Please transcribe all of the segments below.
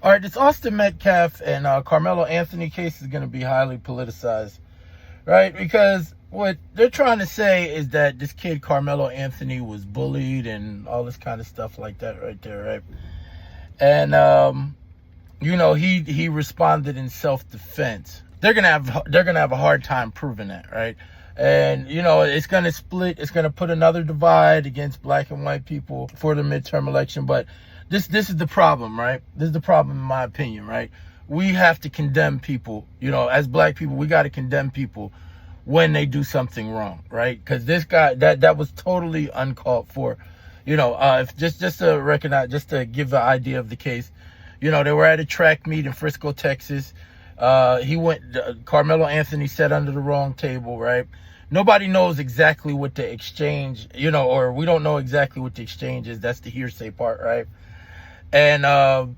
All right, this Austin Metcalf and Carmelo Anthony case is going to be highly politicized, right? Because what they're trying to say is that this kid Carmelo Anthony was bullied and all this kind of stuff like that right there, right? And he responded in self-defense. They're gonna have a hard time proving that, right? And it's gonna split. It's gonna put another divide against black and white people for the midterm election. But this is the problem, right? This is the problem, in my opinion, right? We have to condemn people. As black people, we got to condemn people when they do something wrong, right? Because this guy, that was totally uncalled for. If just to recognize, just to give the idea of the case, they were at a track meet in Frisco, Texas. Carmelo Anthony sat under the wrong table, right? Nobody knows exactly what the exchange, or we don't know exactly what the exchange is. That's the hearsay part, right? And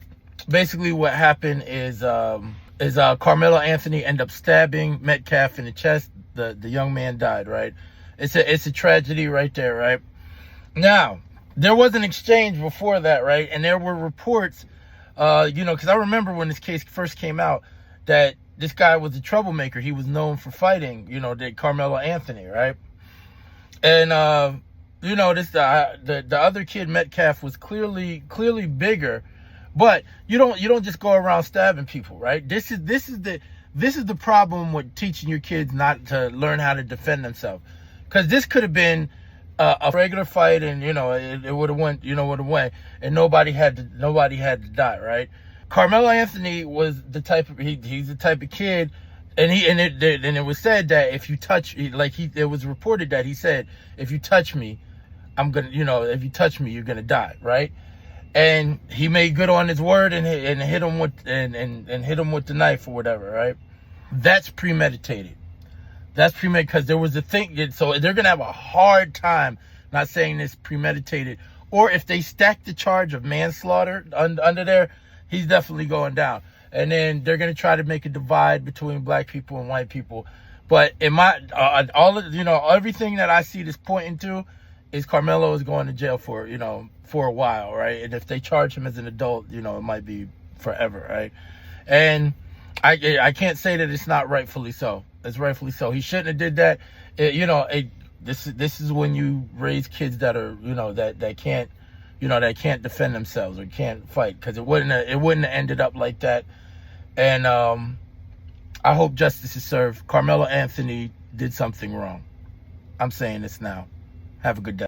basically what happened is Carmelo Anthony ended up stabbing Metcalf in the chest. The young man died, right? It's a tragedy right there, right? Now, there was an exchange before that, right? And there were reports, because I remember when this case first came out, that this guy was a troublemaker. He was known for fighting, the Carmelo Anthony, right? And the other kid, Metcalf, was clearly bigger, but you don't just go around stabbing people, right? This is the problem with teaching your kids not to learn how to defend themselves, because this could have been a regular fight, and it would have went, and nobody had to die, right? Carmelo Anthony was the type of he's the type of kid, and it was said that if you touch, it was reported that he said, if you touch me, I'm gonna, if you touch me, you're gonna die, right? And he made good on his word and hit him with and hit him with the knife or whatever, right? That's premeditated. That's premeditated, because there was a thing. So they're gonna have a hard time not saying this premeditated, or if they stack the charge of manslaughter under there, he's definitely going down. And then they're gonna try to make a divide between black people and white people. But in my everything that I see this pointing to is Carmelo is going to jail for a while, right? And if they charge him as an adult, it might be forever, right? And I can't say that it's not rightfully so. It's rightfully so. He shouldn't have did that. This is when you raise kids that are that can't defend themselves or can't fight, because it wouldn't have ended up like that. And I hope justice is served. Carmelo Anthony did something wrong. I'm saying this now. Have a good day.